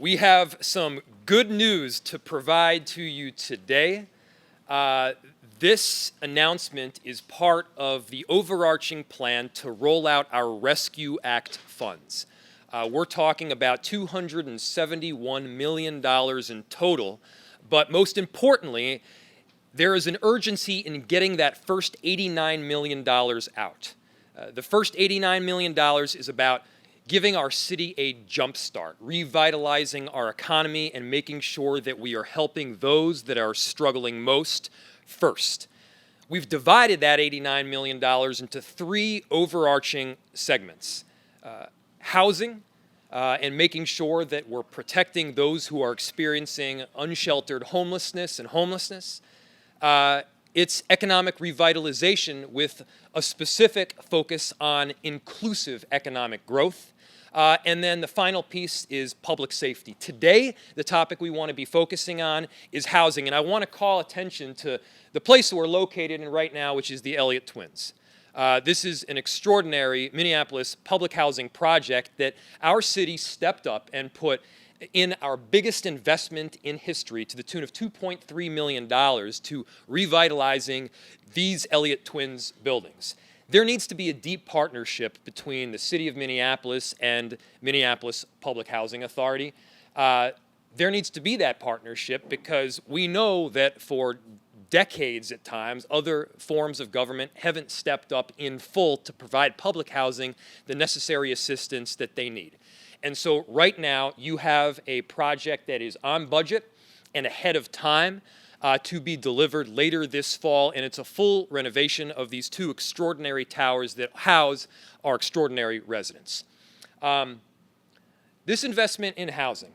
We have some good news to provide to you today. This announcement is part of the overarching plan to roll out our Rescue Act funds. We're talking about $271 million in total, but most importantly, there is an urgency in getting that first $89 million out. The first $89 million is about giving our city a jump start, revitalizing our economy, and making sure that we are helping those that are struggling most first. We've divided that $89 million into three overarching segments. Housing, and making sure that we're protecting those who are experiencing unsheltered homelessness and homelessness. It's economic revitalization with a specific focus on inclusive economic growth. And then the final piece is public safety. Today, the topic we want to be focusing on is housing. And I want to call attention to the place we're located in right now, which is the Elliott Twins. This is an extraordinary Minneapolis public housing project that our city stepped up and put in our biggest investment in history to the tune of $2.3 million to revitalizing these Elliott Twins buildings. There needs to be a deep partnership between the City of Minneapolis and Minneapolis Public Housing Authority. There needs to be that partnership because we know that for decades at times, other forms of government haven't stepped up in full to provide public housing the necessary assistance that they need. And so right now, you have a project that is on budget and ahead of time to be delivered later this fall, and it's a full renovation of these two extraordinary towers that house our extraordinary residents. This investment in housing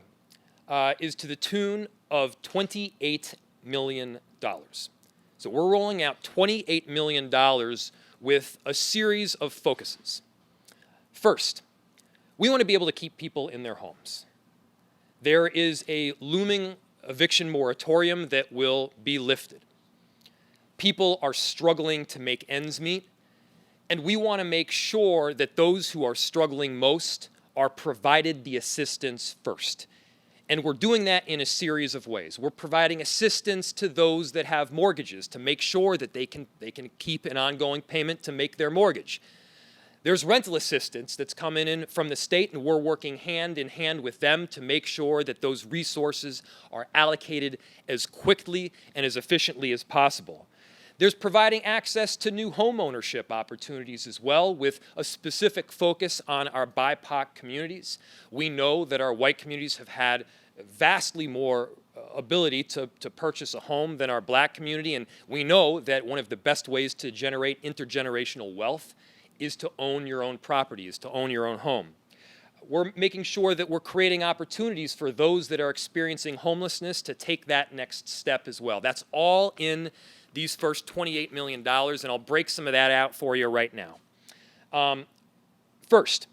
is to the tune of $28 million. So we're rolling out $28 million with a series of focuses. First, we want to be able to keep people in their homes. There is a looming eviction moratorium that will be lifted. People are struggling to make ends meet, and we want to make sure that those who are struggling most are provided the assistance first. And we're doing that in a series of ways. We're providing assistance to those that have mortgages to make sure that they can keep an ongoing payment to make their mortgage. There's rental assistance that's coming in from the state, and we're working hand in hand with them to make sure that those resources are allocated as quickly and as efficiently as possible. There's providing access to new homeownership opportunities as well, with a specific focus on our BIPOC communities. We know that our white communities have had vastly more ability to purchase a home than our black community, and we know that one of the best ways to generate intergenerational wealth is to own your own property, is to own your own home. We're making sure that we're creating opportunities for those that are experiencing homelessness to take that next step as well. That's all in these first $28 million, and I'll break some of that out for you right now. First,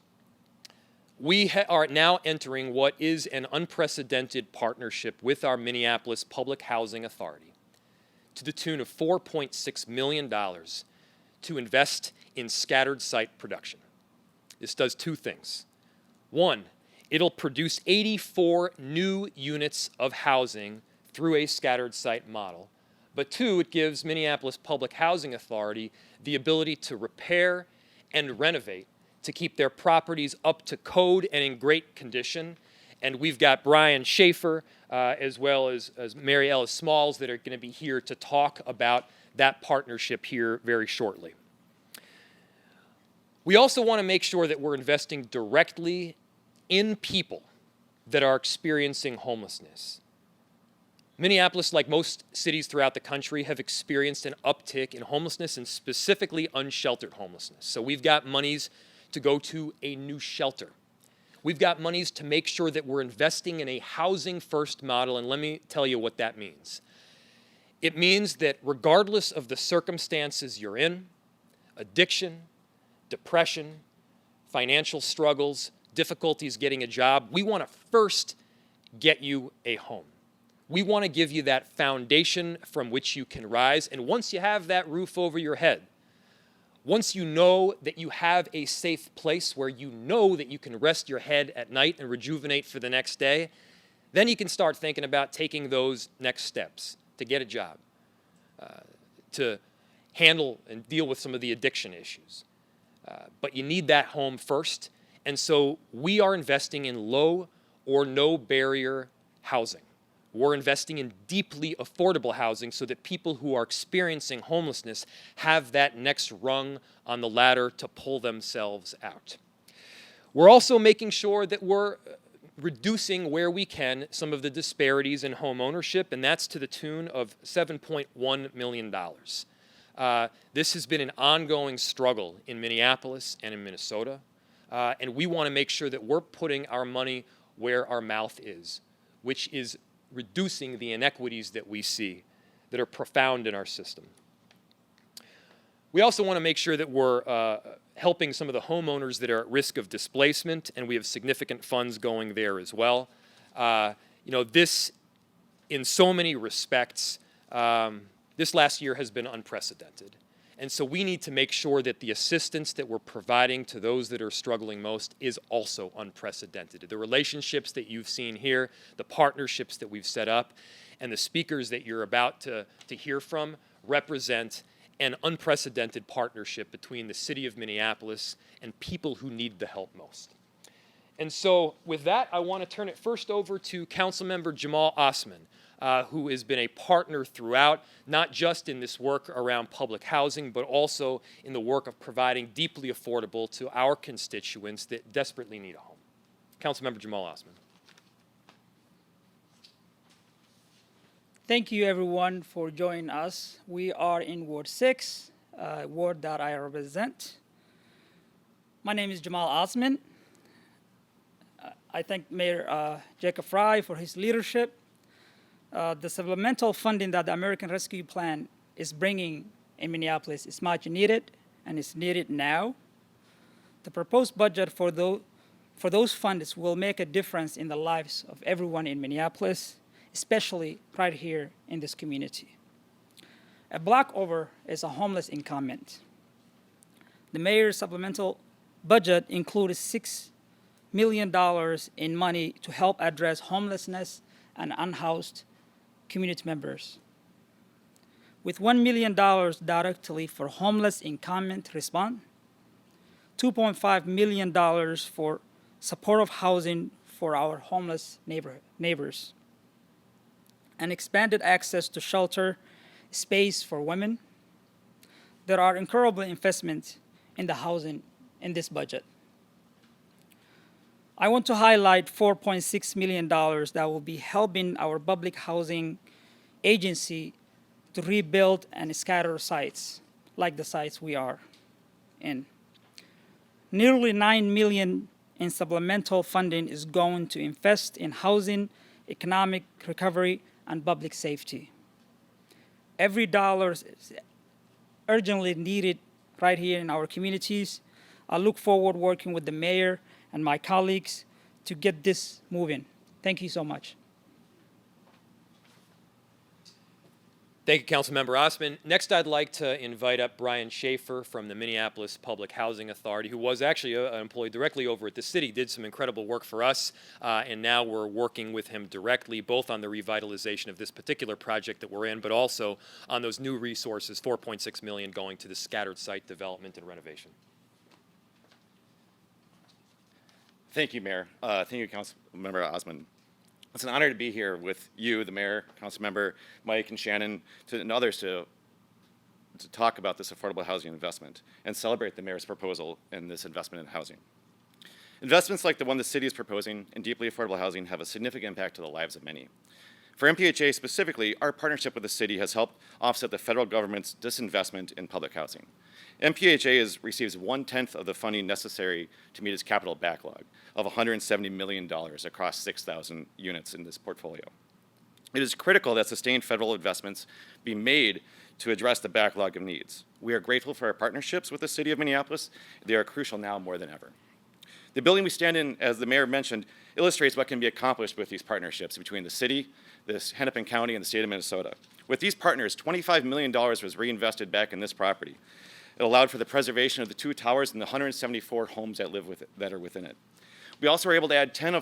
we are now entering what is an unprecedented partnership with our Minneapolis Public Housing Authority to the tune of $4.6 million to invest in scattered site production. This does two things. One, it'll produce 84 new units of housing through a scattered site model. But two, it gives Minneapolis Public Housing Authority the ability to repair and renovate to keep their properties up to code and in great condition. And we've got Brian Schaefer as well as Mary Ellis Smalls that are going to be here to talk about that partnership here very shortly. We also want to make sure that we're investing directly in people that are experiencing homelessness. Minneapolis, like most cities throughout the country, have experienced an uptick in homelessness and specifically unsheltered homelessness. So we've got monies to go to a new shelter. We've got monies to make sure that we're investing in a housing-first model, and let me tell you what that means. It means that regardless of the circumstances you're in, addiction, depression, financial struggles, difficulties getting a job, we want to first get you a home. We want to give you that foundation from which you can rise, and once you have that roof over your head, once you know that you have a safe place where you know that you can rest your head at night and rejuvenate for the next day, Then you can start thinking about taking those next steps to get a job, to handle and deal with some of the addiction issues. But you need that home first. And so we are investing in low or no barrier housing. We're investing in deeply affordable housing so that people who are experiencing homelessness have that next rung on the ladder to pull themselves out. We're also making sure that we're reducing where we can some of the disparities in home ownership, and that's to the tune of $7.1 million. This has been an ongoing struggle in Minneapolis and in Minnesota, and we want to make sure that we're putting our money where our mouth is, which is reducing the inequities that we see that are profound in our system. We also want to make sure that we're helping some of the homeowners that are at risk of displacement, and we have significant funds going there as well. This, in so many respects, this last year has been unprecedented. And so we need to make sure that the assistance that we're providing to those that are struggling most is also unprecedented. The relationships that you've seen here, the partnerships that we've set up, and the speakers that you're about to hear from represent an unprecedented partnership between the city of Minneapolis and people who need the help most. And so with that, I want to turn it first over to Councilmember Jamal Osman, who has been a partner throughout, not just in this work around public housing, but also in the work of providing deeply affordable to our constituents that desperately need a home. Councilmember Jamal Osman. Thank you, everyone, for joining us. We are in Ward 6, ward that I represent. My name is Jamal Osman. I thank Mayor Jacob Frey for his leadership. The supplemental funding that the American Rescue Plan is bringing in Minneapolis is much needed, and it's needed now. The proposed budget for those funds will make a difference in the lives of everyone in Minneapolis, especially right here in this community. A block over is a homeless encampment. The mayor's supplemental budget includes $6 million in money to help address homelessness and unhoused community members. With $1 million directly for homeless encampment response, $2.5 million for supportive housing for our homeless neighbors, and expanded access to shelter space for women. There are incredible investments in the housing in this budget. I want to highlight $4.6 million that will be helping our public housing agency to rebuild and scatter sites like the sites we are in. Nearly $9 million in supplemental funding is going to invest in housing, economic recovery, and public safety. Every dollar is urgently needed right here in our communities. I look forward working with the mayor and my colleagues to get this moving. Thank you so much. Thank you, Councilmember Osman. Next, I'd like to invite up Brian Schaefer from the Minneapolis Public Housing Authority, who was actually employed directly over at the city, did some incredible work for us, and now we're working with him directly, both on the revitalization of this particular project that we're in, but also on those new resources, $4.6 million going to the scattered site development and renovation. Thank you, Mayor. Thank you, Councilmember Osman. It's an honor to be here with you, the mayor, Councilmember Mike and Shannon, and others to talk about this affordable housing investment and celebrate the mayor's proposal in this investment in housing. Investments like the one the city is proposing in deeply affordable housing have a significant impact to the lives of many. For MPHA specifically, our partnership with the city has helped offset the federal government's disinvestment in public housing. MPHA receives 1/10 of the funding necessary to meet its capital backlog of $170 million across 6,000 units in this portfolio. It is critical that sustained federal investments be made to address the backlog of needs. We are grateful for our partnerships with the city of Minneapolis. They are crucial now more than ever. The building we stand in, as the mayor mentioned, illustrates what can be accomplished with these partnerships between the city, this Hennepin County, and the state of Minnesota. With these partners, $25 million was reinvested back in this property. It allowed for the preservation of the 2 towers and the 174 homes that are within it. We also were able to add 10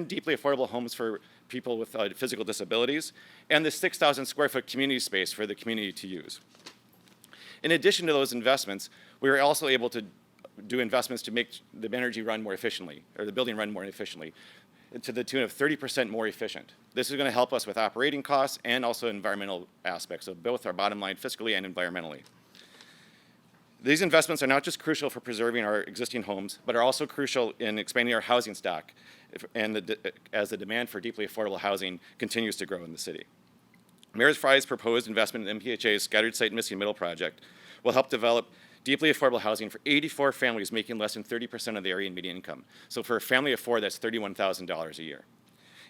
deeply affordable homes for people with physical disabilities, and the 6,000 square foot community space for the community to use. In addition to those investments, we were also able to do investments to make the energy run more efficiently, or the building run more efficiently, to the tune of 30% more efficient. This is going to help us with operating costs and also environmental aspects of both our bottom line fiscally and environmentally. These investments are not just crucial for preserving our existing homes, but are also crucial in expanding our housing stock as the demand for deeply affordable housing continues to grow in the city. Mayor Frey's proposed investment in MPHA's Scattered Site Missing Middle project will help develop deeply affordable housing for 84 families making less than 30% of the area median income. So for a family of 4, that's $31,000 a year.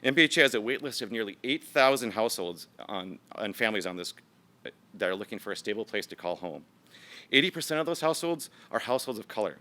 MPHA has a wait list of nearly 8,000 households and families on this that are looking for a stable place to call home. 80% of those households are households of color.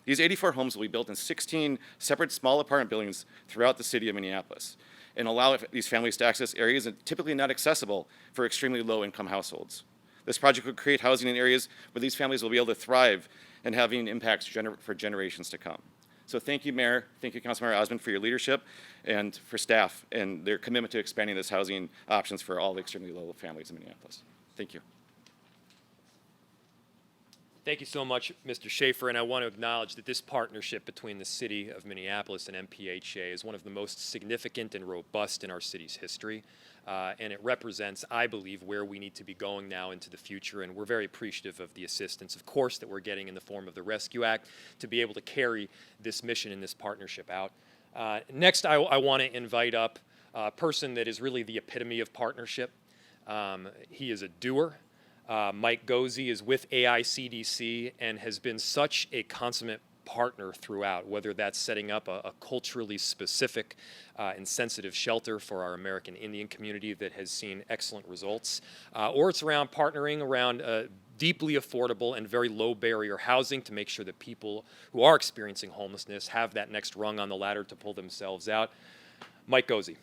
These 84 homes will be built in 16 separate small apartment buildings throughout the city of Minneapolis and allow these families to access areas that are typically not accessible for extremely low-income households. This project would create housing in areas where these families will be able to thrive and having impacts for generations to come. So thank you, Mayor. Thank you, Councilmember Osmond, for your leadership and for staff and their commitment to expanding this housing options for all the extremely low families in Minneapolis. Thank you. Thank you so much, Mr. Schaefer, and I want to acknowledge that this partnership between the City of Minneapolis and MPHA is one of the most significant and robust in our city's history, and it represents, I believe, where we need to be going now into the future, and we're very appreciative of the assistance, of course, that we're getting in the form of the Rescue Act to be able to carry this mission and this partnership out. Next, I want to invite up a person that is really the epitome of partnership. He is a doer. Mike Gozi is with AICDC and has been such a consummate partner throughout, whether that's setting up a culturally specific and sensitive shelter for our American Indian community that has seen excellent results, or it's around partnering around deeply affordable and very low barrier housing to make sure that people who are experiencing homelessness have that next rung on the ladder to pull themselves out. Mike Gozi.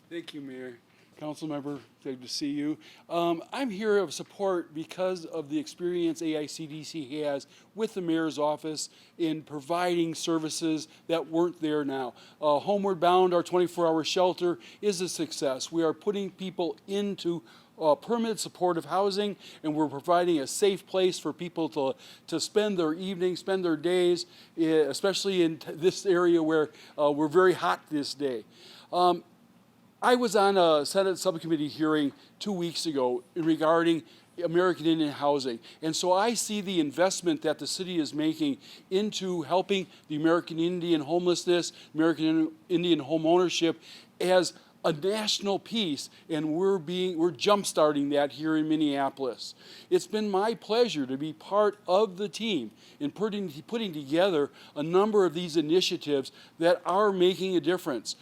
Thank you, Mayor. Councilmember, good to see you. I'm here of support because of the experience AICDC has with the mayor's office in providing services that weren't there now. Homeward Bound, our 24-hour shelter, is a success. We are putting people into permanent supportive housing, and we're providing a safe place for people to spend their evenings, spend their days, especially in this area where we're very hot this day. I was on a Senate subcommittee hearing 2 weeks ago regarding American Indian housing. And so I see the investment that the city is making into helping the American Indian homelessness, American Indian home ownership as a national piece, and we're jump-starting that here in Minneapolis. It's been my pleasure to be part of the team in putting together a number of these initiatives that are making a difference.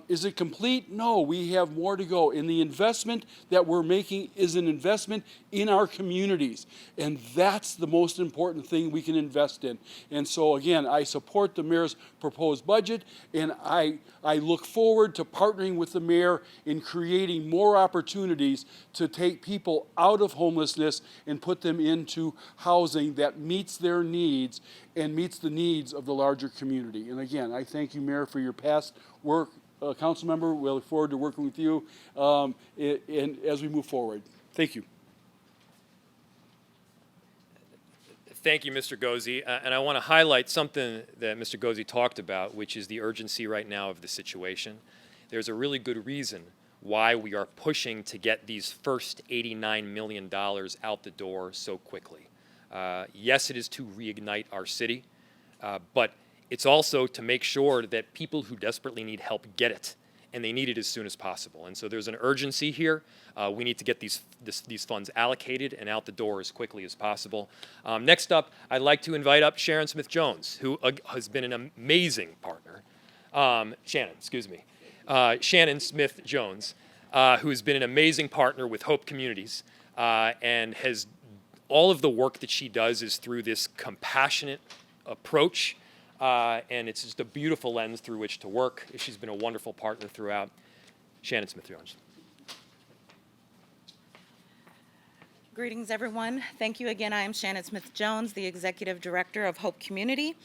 Is it complete? No, we have more to go. And the investment that we're making is an investment in our communities. And that's the most important thing we can invest in. And so, again, I support the mayor's proposed budget, and I look forward to partnering with the mayor in creating more opportunities to take people out of homelessness and put them into housing that meets their needs and meets the needs of the larger community. And again, I thank you, Mayor, for your past work. Council member, we look forward to working with you and as we move forward. Thank you. Thank you, Mr. Gozi. And I want to highlight something that Mr. Gozi talked about, which is the urgency right now of the situation. There's a really good reason why we are pushing to get these first $89 million out the door so quickly. Yes, it is to reignite our city, but it's also to make sure that people who desperately need help get it, and they need it as soon as possible. And so there's an urgency here. We need to get these funds allocated and out the door as quickly as possible. Next up, I'd like to invite up Sharon Smith-Jones, who has been an amazing partner. Shannon Smith-Jones, who has been an amazing partner with Hope Communities, and has all of the work that she does is through this compassionate approach. And it's just a beautiful lens through which to work. She's been a wonderful partner throughout. Shannon Smith-Jones. Greetings, everyone. Thank you again. I am Shannon Smith-Jones, the Executive Director of Hope Community.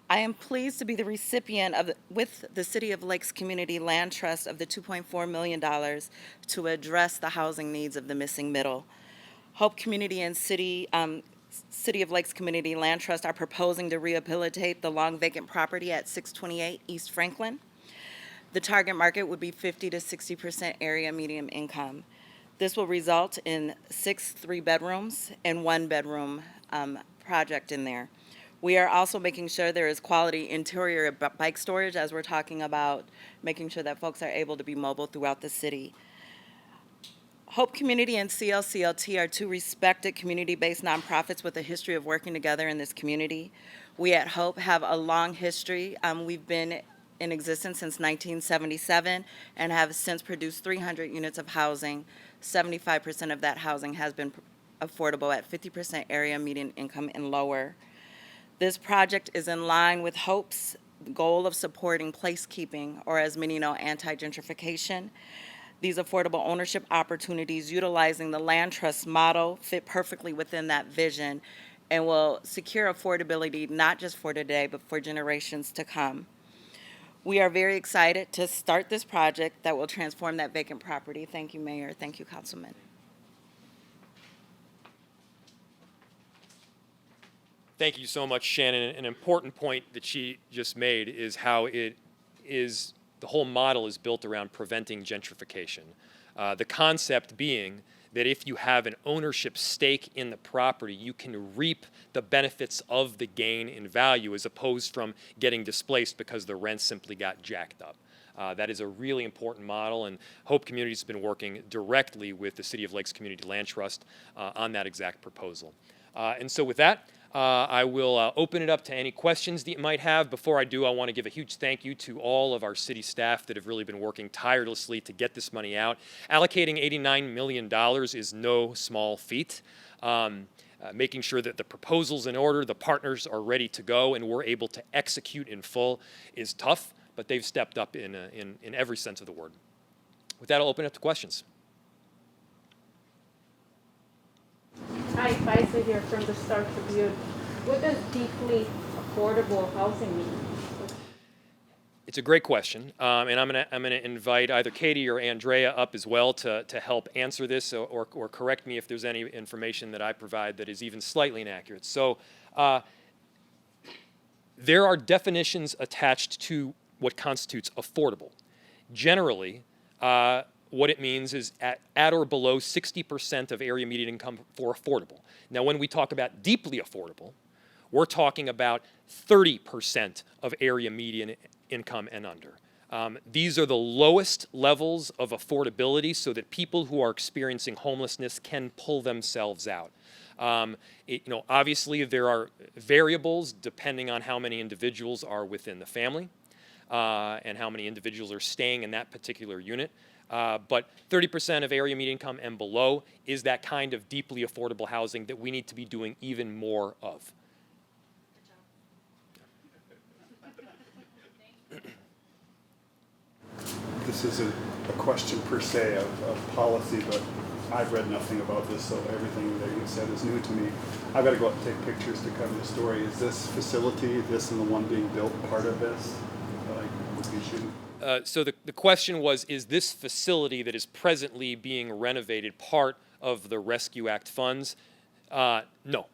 I am pleased to be the recipient with the City of Lakes Community Land Trust of the $2.4 million to address the housing needs of the missing middle. Hope Community and City of Lakes Community Land Trust are proposing to rehabilitate the long vacant property at 628 East Franklin. The target market would be 50 to 60% area median income. This will result in 6 3-bedrooms and 1-bedroom project in there. We are also making sure there is quality interior bike storage, as we're talking about making sure that folks are able to be mobile throughout the city. Hope Community and CLCLT are 2 respected community-based nonprofits with a history of working together in this community. We at Hope have a long history. We've been in existence since 1977 and have since produced 300 units of housing. 75% of that housing has been affordable at 50% area median income and lower. This project is in line with Hope's goal of supporting placekeeping, or as many know, anti-gentrification. These affordable ownership opportunities utilizing the land trust model fit perfectly within that vision and will secure affordability not just for today, but for generations to come. We are very excited to start this project that will transform that vacant property. Thank you, Mayor. Thank you, Councilman. Thank you so much, Shannon. An important point that she just made is how the whole model is built around preventing gentrification. The concept being that if you have an ownership stake in the property, you can reap the benefits of the gain in value as opposed from getting displaced because the rent simply got jacked up. That is a really important model, and Hope Community has been working directly with the City of Lakes Community Land Trust on that exact proposal. And so with that, I will open it up to any questions that you might have. Before I do, I want to give a huge thank you to all of our city staff that have really been working tirelessly to get this money out. Allocating $89 million is no small feat. Making sure that the proposal's in order, the partners are ready to go, and we're able to execute in full is tough, but they've stepped up in every sense of the word. With that, I'll open it up to questions. Hi, Faisa here from the Star Tribune. What does deeply affordable housing mean? It's a great question, and I'm gonna invite either Katie or Andrea up as well to help answer this or correct me if there's any information that I provide that is even slightly inaccurate. So there are definitions attached to what constitutes affordable. Generally, what it means is at or below 60% of area median income for affordable. Now, when we talk about deeply affordable, we're talking about 30% of area median income and under. These are the lowest levels of affordability so that people who are experiencing homelessness can pull themselves out. Obviously, there are variables depending on how many individuals are within the family and how many individuals are staying in that particular unit. But 30% of area median income and below is that kind of deeply affordable housing that we need to be doing even more of. This isn't a question per se of policy, but I've read nothing about this, so everything that you said is new to me. I've got to go up and take pictures to cover the story. Is this facility, this and the one being built, part of this that I would be shooting? So the question was, is this facility that is presently being renovated part of the Rescue Act funds? No.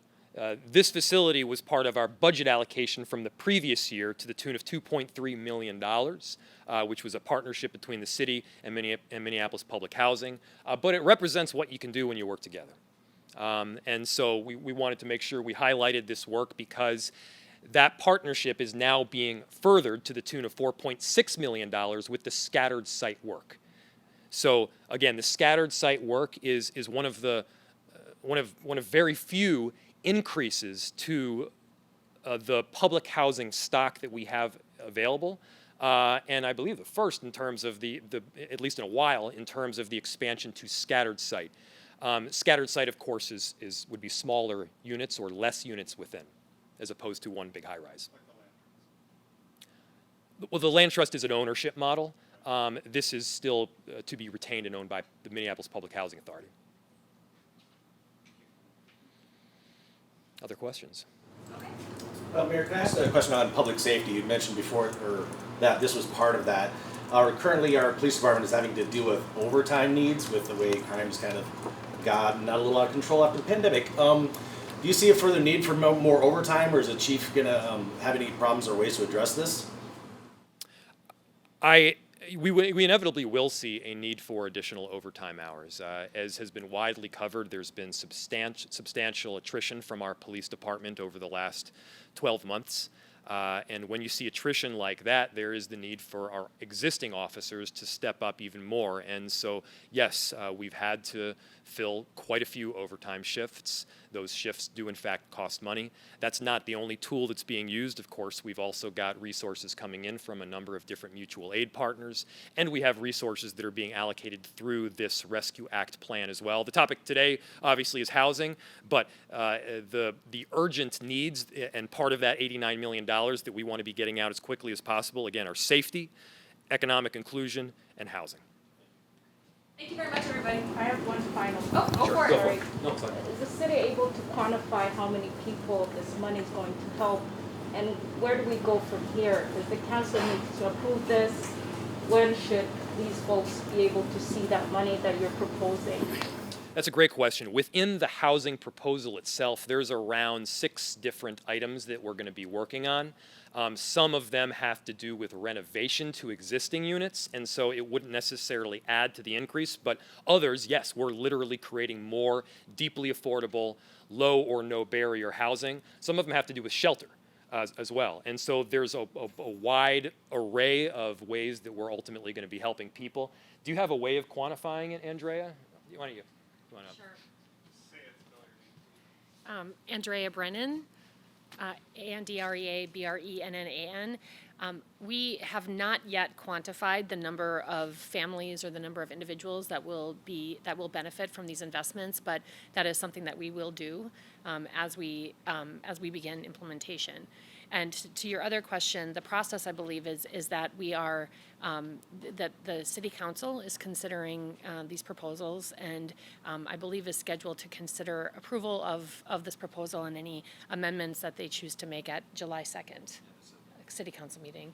This facility was part of our budget allocation from the previous year to the tune of $2.3 million, which was a partnership between the city and Minneapolis Public Housing. But it represents what you can do when you work together. And so we wanted to make sure we highlighted this work because that partnership is now being furthered to the tune of $4.6 million with the scattered site work. So again, the scattered site work is one of very few increases to the public housing stock that we have available, and I believe the first in terms of the at least in a while in terms of the expansion to scattered site. Scattered site, of course, would be smaller units or less units within, as opposed to one big high-rise. Well, the land trust is an ownership model. This is still to be retained and owned by the Minneapolis Public Housing Authority. Other questions? Mayor, can I ask a question on public safety? You mentioned before or that this was part of that. Currently, our police department is having to deal with overtime needs with the way crime's kind of gotten a little out of control after the pandemic. Do you see a further need for more overtime, or is the chief going to have any problems or ways to address this? We inevitably will see a need for additional overtime hours. As has been widely covered, there's been substantial attrition from our police department over the last 12 months. And when you see attrition like that, there is the need for our existing officers to step up even more. And so, yes, we've had to fill quite a few overtime shifts. Those shifts do, in fact, cost money. That's not the only tool that's being used. Of course, we've also got resources coming in from a number of different mutual aid partners, and we have resources that are being allocated through this Rescue Act plan as well. The topic today, obviously, is housing, but the urgent needs, and part of that $89 million that we want to be getting out as quickly as possible, again, are safety, economic inclusion, and housing. Thank you very much, everybody. I have one final. Oh, go for it. Go for it. No, it's fine. Is the city able to quantify how many people this money is going to help? And where do we go from here? Does the council need to approve this? When should these folks be able to see that money that you're proposing? That's a great question. Within the housing proposal itself, there's around 6 different items that we're going to be working on. Some of them have to do with renovation to existing units, and so it wouldn't necessarily add to the increase. But others, yes, we're literally creating more deeply affordable, low or no barrier housing. Some of them have to do with shelter as well. And so there's a wide array of ways that we're ultimately going to be helping people. Do you have a way of quantifying it, Andrea? Why don't you? Sure. Andrea Brennan, ANDREABRENNAN. We have not yet quantified the number of families or the number of individuals that will benefit from these investments, but that is something that we will do as we begin implementation. And to your other question, the process, I believe, is that we are that the City Council is considering these proposals, and I believe is scheduled to consider approval of this proposal and any amendments that they choose to make at July 2nd City Council meeting.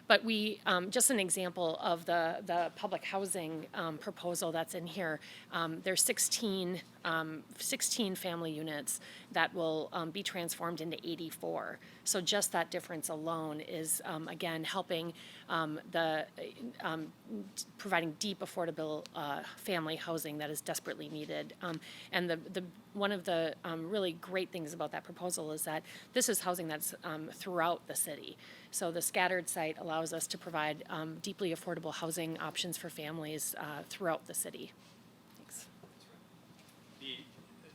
But we, just an example of the public housing proposal that's in here, there's 16 family units that will be transformed into 84. So just that difference alone is, again, helping providing deep, affordable family housing that is desperately needed. And one of the really great things about that proposal is that this is housing that's throughout the city. So the scattered site allows us to provide deeply affordable housing options for families throughout the city. Thanks.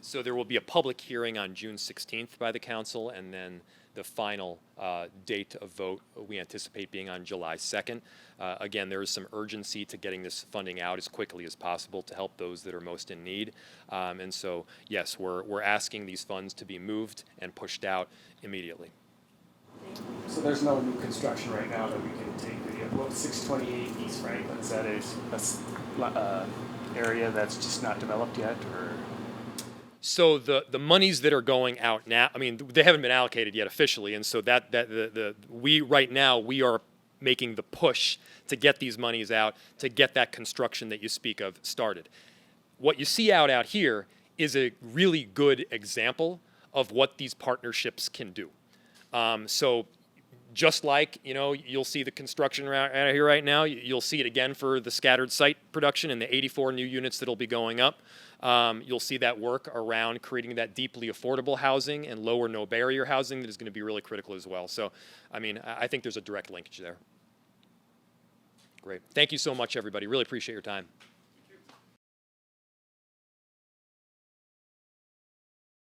So there will be a public hearing on June 16th by the council, and then the final date of vote we anticipate being on July 2nd. Again, there is some urgency to getting this funding out as quickly as possible to help those that are most in need. And so, yes, we're asking these funds to be moved and pushed out immediately. So there's no new construction right now that we can take video. Well, 628 East Franklin, is that a area that's just not developed yet, or? So the monies that are going out now, I mean, they haven't been allocated yet officially, and so we right now are making the push to get these monies out, to get that construction that you speak of started. What you see out here is a really good example of what these partnerships can do. So just like, you'll see the construction out here right now, you'll see it again for the scattered site production and the 84 new units that'll be going up. You'll see that work around creating that deeply affordable housing and low or no barrier housing that is going to be really critical as well. So, I mean, I think there's a direct linkage there. Great. Thank you so much, everybody. Really appreciate your time.